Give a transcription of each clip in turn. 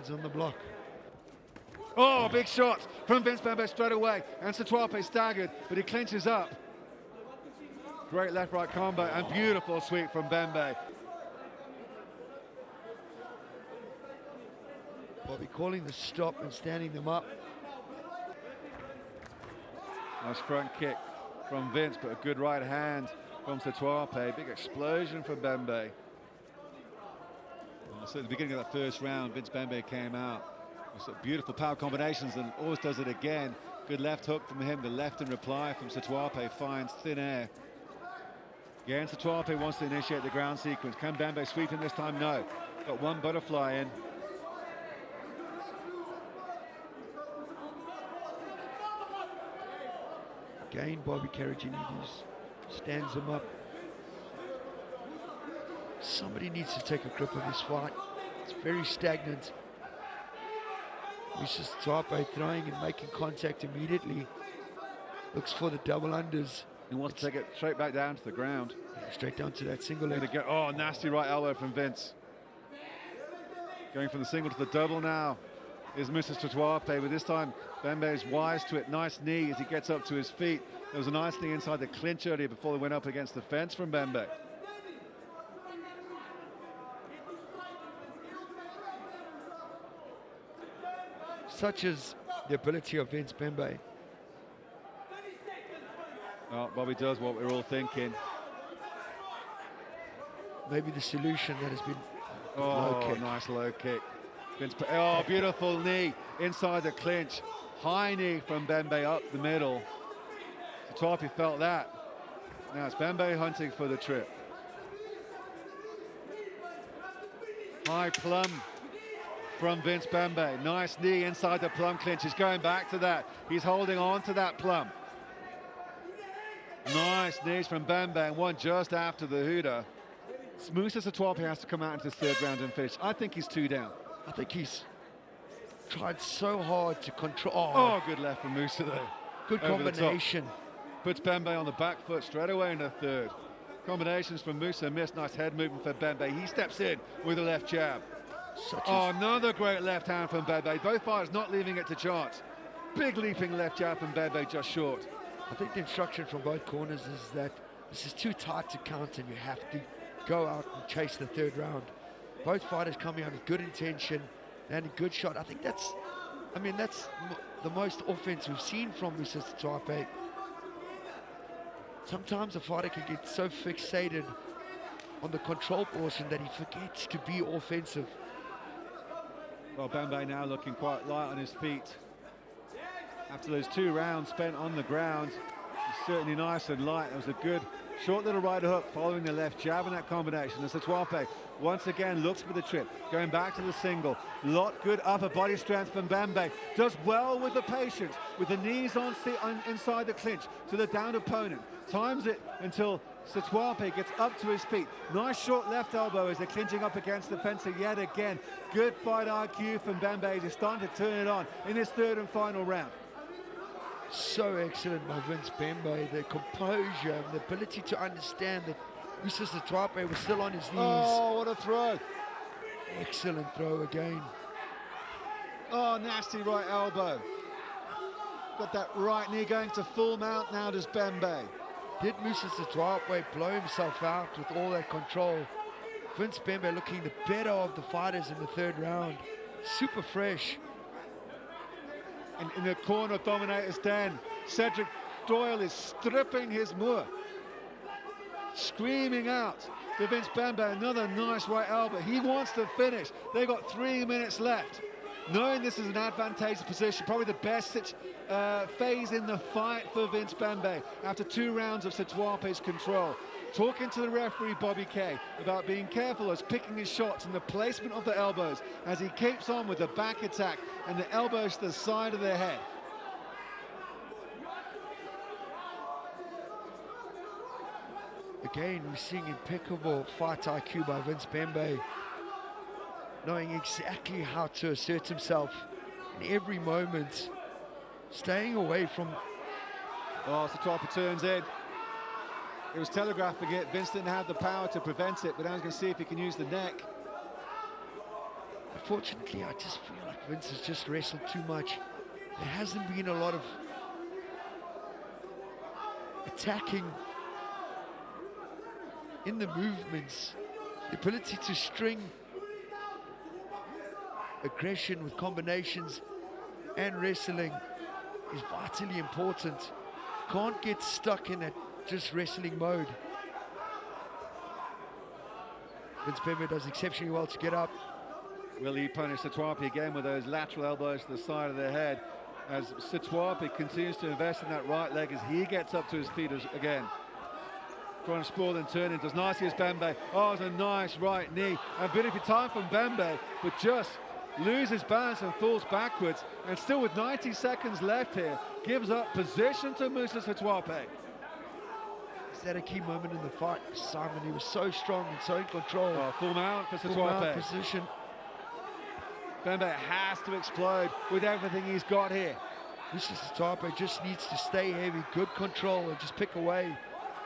heads on the block. Oh, big shot from Vince Bembe straight away. And Sethwape staggered, but he clinches up. Great left-right combo and beautiful sweep from Bembe. Bobby calling the stop and standing them up. Nice front kick from Vince, but a good right hand from Sethwape. Big explosion from Bembe. So at the beginning of that first round, Vince Bembe came out with some beautiful power combinations and always does it again. Good left hook from him, the left in reply from Sethwape finds thin air. Again, Sethwape wants to initiate the ground sequence. Can Bembe sweep him this time? No. Got one butterfly in. Again, Bobby Carraginides stands him up. Somebody needs to take a grip of this fight. It's very stagnant. Musa Sethwape throwing and making contact immediately. Looks for the double unders. He wants to take it straight back down to the ground. Yeah, straight down to that single leg. Oh, nasty right elbow from Vince. Going from the single to the double now is Musa Sethwape, but this time Bembe is wise to it. Nice knee as he gets up to his feet. There was a nice knee inside the clinch earlier before he went up against the fence from Bembe. Such is the ability of Vince Bembe. Well, Bobby does what we're all thinking. Maybe the solution that has been Oh, low kick. Nice low kick. Oh, beautiful knee inside the clinch. High knee from Bembe up the middle. Sethwape felt that. Now it's Bembe hunting for the trip. High plum from Vince Bembe. Nice knee inside the plum clinch. He's going back to that. He's holding on to that plum. Nice knees from Bembe, and one just after the hooter. Musa Sethwape has to come out into this third round and finish. I think he's 2 down. I think he's tried so hard to control. Oh, good left from Musa there. Good combination. Puts Bembe on the back foot straight away in the third. Combinations from Musa missed. Nice head movement for Bembe. He steps in with a left jab. Another great left hand from Bembe. Both fighters not leaving it to chance. Big leaping left jab from Bembe, just short. I think the instruction from both corners is that this is too tight to count and you have to go out and chase the third round. Both fighters coming out with good intention and a good shot. I think that's the most offense we've seen from Musa Sethwape. Sometimes a fighter can get so fixated on the control portion that he forgets to be offensive. Well, Bembe now looking quite light on his feet. After those 2 rounds spent on the ground, he's certainly nice and light. It was a good short little right hook following the left jab in that combination. And Sethwape once again looks for the trip, going back to the single. Lot good upper body strength from Bembe. Does well with the patience, with the knees on inside the clinch to the downed opponent. Times it until Sethwape gets up to his feet. Nice short left elbow as they're clinching up against the fencer yet again. Good fight IQ from Bembe. He's starting to turn it on in this third and final round. So excellent by Vince Bembe, the composure and the ability to understand that Musa Sethwape was still on his knees. Oh, what a throw. Excellent throw again. Oh, nasty right elbow. Got that right knee going to full mount now, does Bembe. Did Musa Sethwape blow himself out with all that control? Vince Bembe looking the better of the fighters in the third round. Super fresh. And in the corner of Dominator's Den, Cedric Doyle is stripping his Moore. Screaming out to Vince Bembe, another nice right elbow. He wants to finish. They've got 3 minutes left. Knowing this is an advantageous position, probably the best phase in the fight for Vince Bembe after 2 rounds of Sethwape's control. Talking to the referee, Bobby Kay, about being careful as picking his shots and the placement of the elbows as he keeps on with the back attack and the elbows to the side of the head. Again, we're seeing impeccable fight IQ by Vince Bembe, knowing exactly how to assert himself in every moment, staying away from... Oh, Sethwape turns in. It was telegraphing it. Vince didn't have the power to prevent it, but now he's going to see if he can use the neck. Unfortunately, I just feel like Vince has just wrestled too much. There hasn't been a lot of attacking in the movements. The ability to string aggression with combinations and wrestling is vitally important. Can't get stuck in that just wrestling mode. Vince Bembe does exceptionally well to get up. Will he punish Sethwape again with those lateral elbows to the side of the head as Sethwape continues to invest in that right leg as he gets up to his feet again. Trying to sprawl and turn in, does nicely as Bembe. Oh, it's a nice right knee. And beautiful time from Bembe, but just loses balance and falls backwards. And still with 90 seconds left here, gives up position to Musa Sethwape. Is that a key moment in the fight? Simon, he was so strong and so in control. Oh, full mount for Full mount Sethwape. position. Bembe has to explode with everything he's got here. Musa Sethwape just needs to stay heavy, good control, and just pick away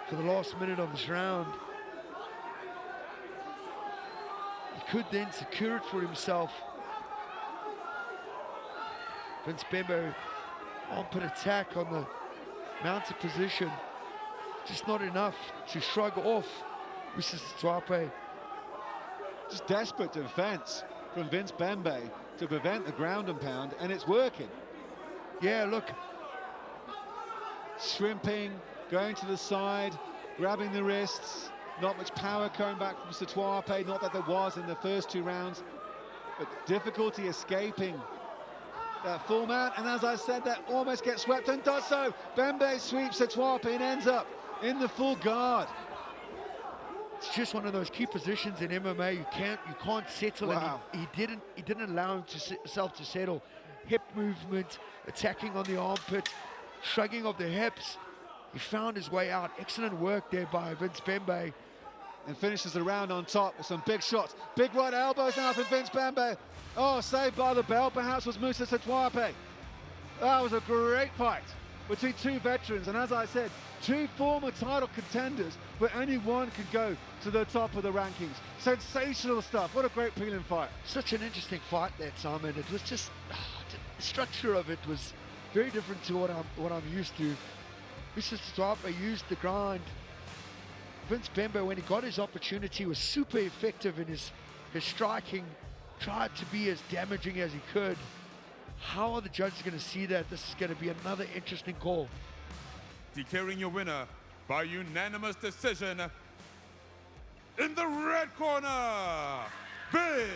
for the last minute of this round. He could then secure it for himself. Vince Bembe, armpit attack on the mounted position. Just not enough to shrug off Musa Sethwape. Just desperate defense from Vince Bembe to prevent the ground and pound, and it's working. Yeah, look. Shrimping, going to the side, grabbing the wrists. Not much power coming back from Sethwape, not that there was in the first two rounds, but difficulty escaping that full mount. And as I said, that almost gets swept and does so. Bembe sweeps Sethwape and ends up in the full guard. It's just one of those key positions in MMA. You can't settle. Wow. And he didn't allow himself to settle. Hip movement, attacking on the armpit, shrugging of the hips. He found his way out. Excellent work there by Vince Bembe. And finishes the round on top with some big shots. Big right elbows now from Vince Bembe. Oh, saved by the bell, perhaps, was Musa Sethwape. That was a great fight between two veterans. And as I said, two former title contenders, where only one can go to the top of the rankings. Sensational stuff. What a great feeling fight. Such an interesting fight there, Simon. It was just, the structure of it was very different to what I'm used to. Musa Sethwape used the grind. Vince Bembe, when he got his opportunity, was super effective in his striking, tried to be as damaging as he could. How are the judges going to see that? This is going to be another interesting call. Declaring your winner by unanimous decision in the red corner, Vince